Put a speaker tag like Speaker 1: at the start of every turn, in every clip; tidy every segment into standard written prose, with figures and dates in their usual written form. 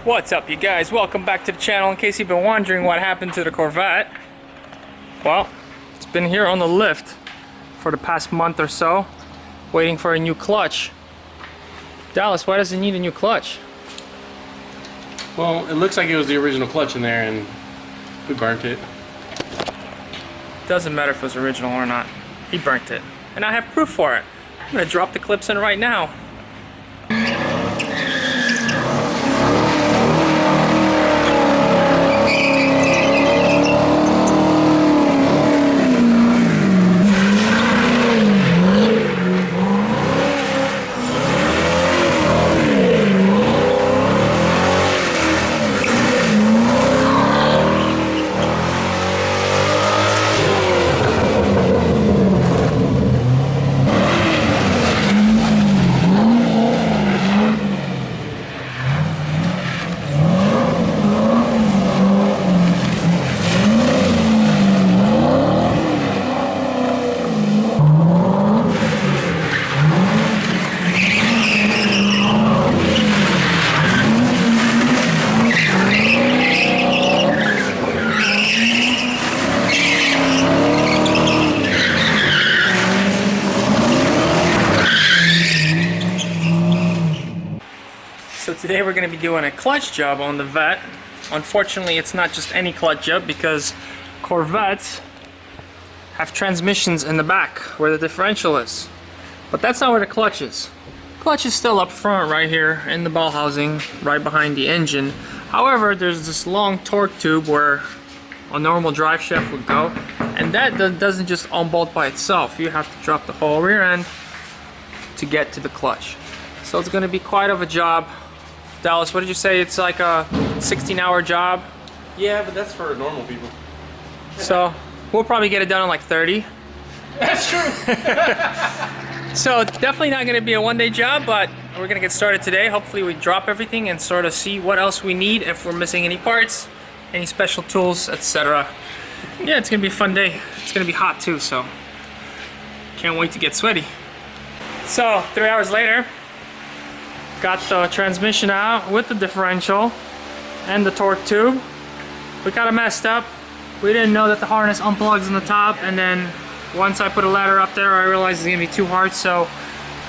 Speaker 1: What's up, you guys? Welcome back to the channel. In case you've been wondering what happened to the Corvette, well, it's been here on the lift for the past month or so, waiting for a new clutch. Dallas, why does it need a new clutch?
Speaker 2: Well, it looks like it was the original clutch in there and we burnt it.
Speaker 1: Doesn't matter if it was original or not. He burnt it. And I have proof for it. I'm gonna drop the clips in right now. So today we're going to be doing a clutch job on the Vette. Unfortunately, it's not just any clutch job because Corvettes have transmissions in the back where the differential is. But that's not where the clutch is. Clutch is still up front right here in the ball housing, right behind the engine. However, there's this long torque tube where a normal drive shaft would go, and that doesn't just unbolt by itself. You have to drop the whole rear end to get to the clutch. So it's going to be quite of a job. Dallas, what did you say? It's like a 16-hour job?
Speaker 2: Yeah, but that's for normal people.
Speaker 1: So we'll probably get it done in like 30.
Speaker 2: That's true.
Speaker 1: So definitely not going to be a one-day job, but we're going to get started today. Hopefully we drop everything and sort of see what else we need, if we're missing any parts, any special tools, etc. Yeah, it's going to be a fun day. It's going to be hot too, so can't wait to get sweaty. So 3 hours later, got the transmission out with the differential and the torque tube. We kind of messed up. We didn't know that the harness unplugs in the top, and then once I put a ladder up there, I realized it's gonna be too hard, so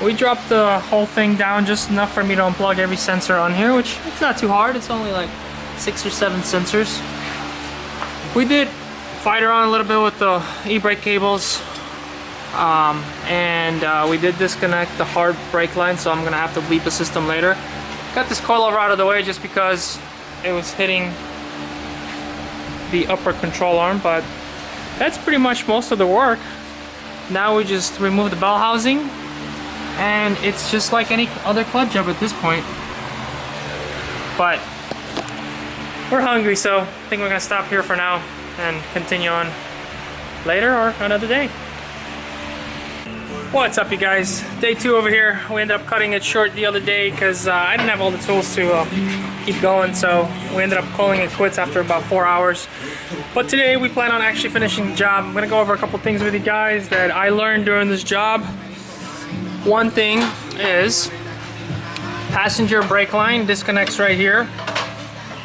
Speaker 1: we dropped the whole thing down just enough for me to unplug every sensor on here, which it's not too hard. It's only like 6 or 7 sensors. We did fight around a little bit with the e-brake cables. We did disconnect the hard brake line, so I'm gonna have to bleep the system later. Got this coilover out of the way just because it was hitting the upper control arm, but that's pretty much most of the work. Now we just remove the bell housing, and it's just like any other clutch job at this point. But we're hungry, so I think we're gonna stop here for now and continue on later or another day. What's up, you guys? Day 2 over here. We ended up cutting it short the other day because I didn't have all the tools to keep going, so we ended up calling it quits after about 4 hours. But today we plan on actually finishing the job. I'm gonna go over a couple things with you guys that I learned during this job. One thing is passenger brake line disconnects right here,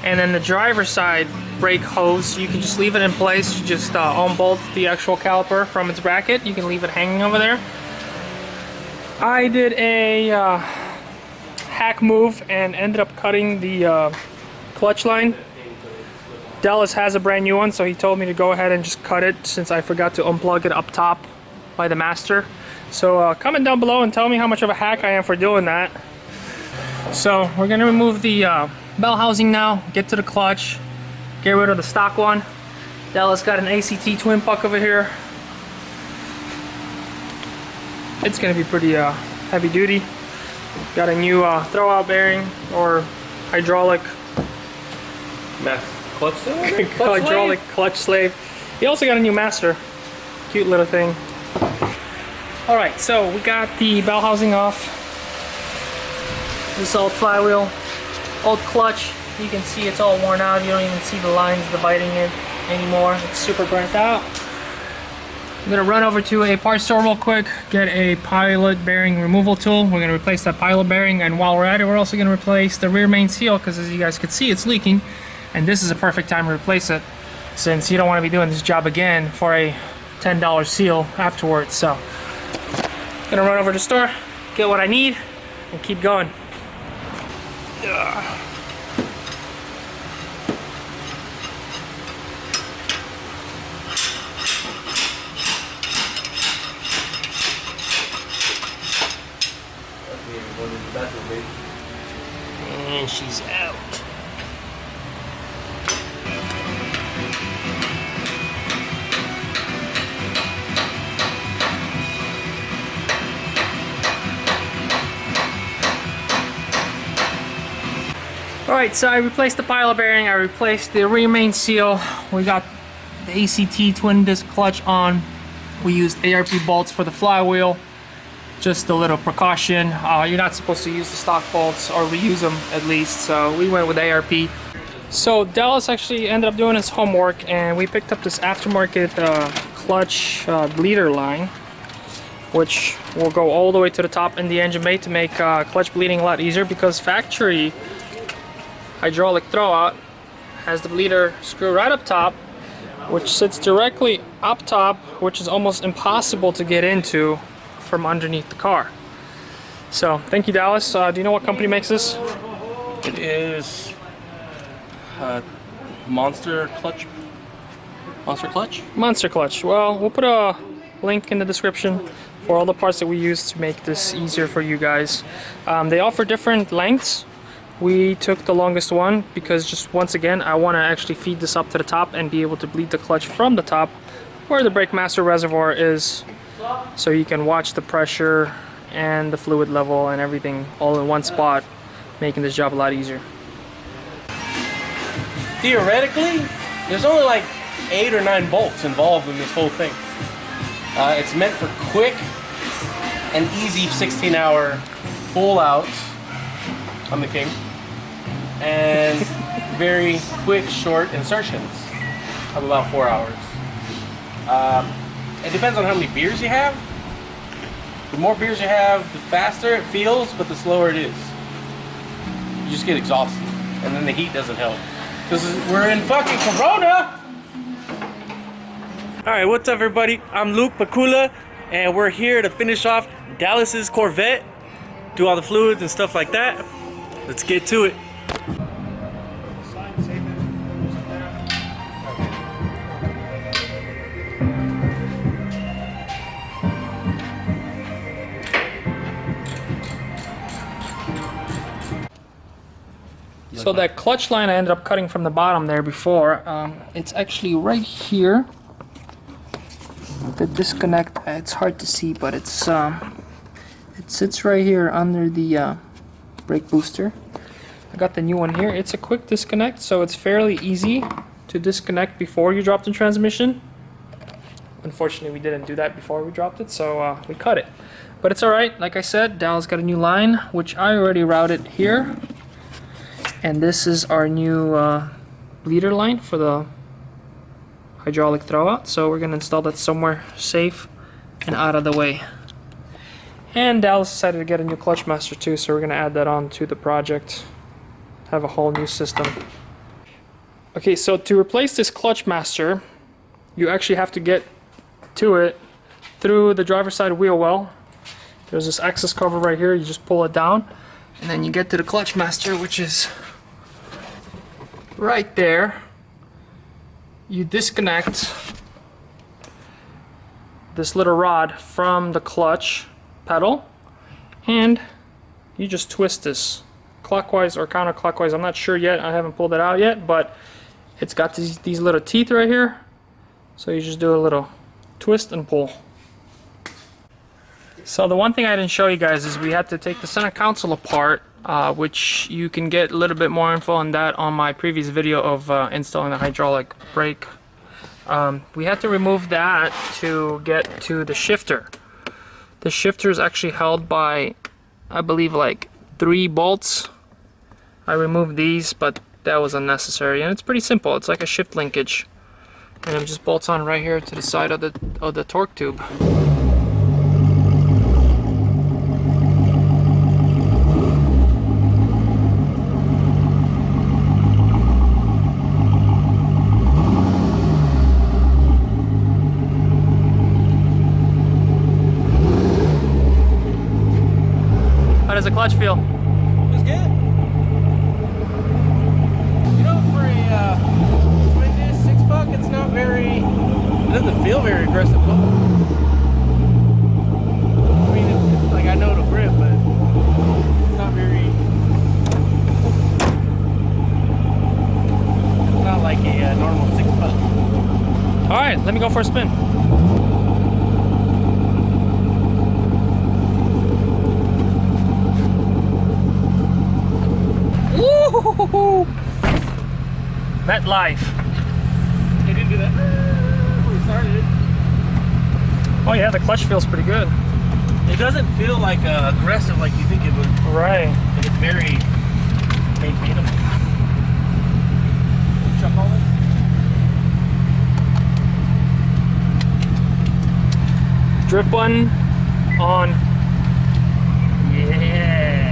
Speaker 1: and then the driver's side brake hose, you can just leave it in place. You just unbolt the actual caliper from its bracket. You can leave it hanging over there. I did a hack move and ended up cutting the clutch line. Dallas has a brand new one, so he told me to go ahead and just cut it since I forgot to unplug it up top by the master. So comment down below and tell me how much of a hack I am for doing that. So we're gonna remove the bell housing now, get to the clutch, get rid of the stock one. Dallas got an ACT twin puck over here. It's gonna be pretty heavy duty. Got a new throwout bearing or hydraulic
Speaker 2: Clutch slave?
Speaker 1: hydraulic clutch slave. He also got a new master. Cute little thing. Alright, so we got the bell housing off. This old flywheel, old clutch. You can see it's all worn out. You don't even see the lines dividing it anymore. It's super burnt out. I'm gonna run over to a parts store real quick, get a pilot bearing removal tool. We're gonna replace that pilot bearing, and while we're at it, we're also gonna replace the rear main seal, because as you guys can see, it's leaking, and this is a perfect time to replace it, since you don't want to be doing this job again for a $10 seal afterwards. So, gonna run over to the store, get what I need, and keep going. Ugh. And she's out. Alright, so I replaced the pilot bearing, I replaced the rear main seal. We got the ACT twin disc clutch on. We used ARP bolts for the flywheel. Just a little precaution. You're not supposed to use the stock bolts, or reuse them at least, so we went with ARP. So Dallas actually ended up doing his homework, and we picked up this aftermarket clutch bleeder line, which will go all the way to the top in the engine bay to make clutch bleeding a lot easier, because factory hydraulic throwout has the bleeder screw right up top, which sits directly up top, which is almost impossible to get into from underneath the car. So thank you, Dallas. Do you know what company makes this?
Speaker 2: It is Monster Clutch. Monster Clutch?
Speaker 1: Monster Clutch. Well, we'll put a link in the description for all the parts that we use to make this easier for you guys. They offer different lengths. We took the longest one because, just once again, I want to actually feed this up to the top and be able to bleed the clutch from the top where the brake master reservoir is, so you can watch the pressure and the fluid level and everything all in one spot, making this job a lot easier.
Speaker 2: Theoretically, there's only like 8 or 9 bolts involved in this whole thing. It's meant for quick and easy 16-hour pull outs. I'm the king. And very quick, short insertions of about 4 hours. It depends on how many beers you have. The more beers you have, the faster it feels, but the slower it is. You just get exhausted, and then the heat doesn't help. Because we're in fucking Corona!
Speaker 3: Alright, what's up everybody? I'm Luke Pakula, and we're here to finish off Dallas's Corvette, do all the fluids and stuff like that. Let's get to it.
Speaker 1: So that clutch line I ended up cutting from the bottom there before, it's actually right here. The disconnect, it's hard to see, but it sits right here under the brake booster. I got the new one here. It's a quick disconnect, so it's fairly easy to disconnect before you drop the transmission. Unfortunately, we didn't do that before we dropped it, so we cut it. But it's alright. Like I said, Dallas got a new line, which I already routed here. And this is our new bleeder line for the hydraulic throwout. So we're going to install that somewhere safe and out of the way. And Dallas decided to get a new clutch master too, so we're going to add that on to the project. Have a whole new system. Okay, so to replace this clutch master, you actually have to get to it through the driver's side wheel well. There's this access cover right here. You just pull it down, and then you get to the clutch master, which is right there. You disconnect this little rod from the clutch pedal, and you just twist this clockwise or counterclockwise. I'm not sure yet. I haven't pulled it out yet, but it's got these little teeth right here. So you just do a little twist and pull. So the one thing I didn't show you guys is we had to take the center console apart, which you can get a little bit more info on that on my previous video of installing the hydraulic brake. We had to remove that to get to the shifter. The shifter is actually held by, I believe, like 3 bolts. I removed these, but that was unnecessary, and it's pretty simple. It's like a shift linkage. And it just bolts on right here to the side of the torque tube. How does the clutch feel?
Speaker 2: It's good. You know, for a twin disc 6-puck, it's not very. It doesn't feel very aggressive. I mean, it's like I know it'll grip, but it's not very. It's not like a normal 6-puck.
Speaker 1: All right, let me go for a spin. Woo! Met life.
Speaker 2: It didn't do that. We started it.
Speaker 1: Oh yeah, the clutch feels pretty good.
Speaker 2: It doesn't feel like aggressive like you think it would.
Speaker 1: Right.
Speaker 2: Like it's very maintainable. Chuck all this.
Speaker 1: Drift button on. Yeah.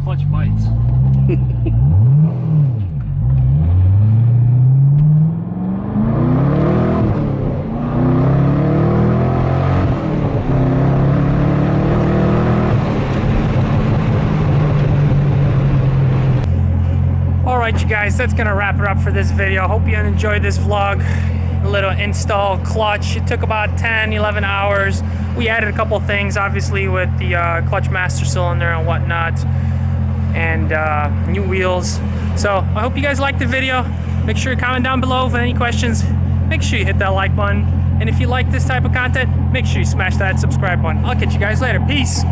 Speaker 1: Clutch bites. Alright you guys, that's gonna wrap it up for this video. Hope you enjoyed this vlog. A little install clutch. It took about 10-11 hours. We added a couple things obviously with the clutch master cylinder and whatnot, and new wheels. So I hope you guys liked the video. Make sure you comment down below with any questions. Make sure you hit that like button, and if you like this type of content, make sure you smash that subscribe button. I'll catch you guys later. Peace.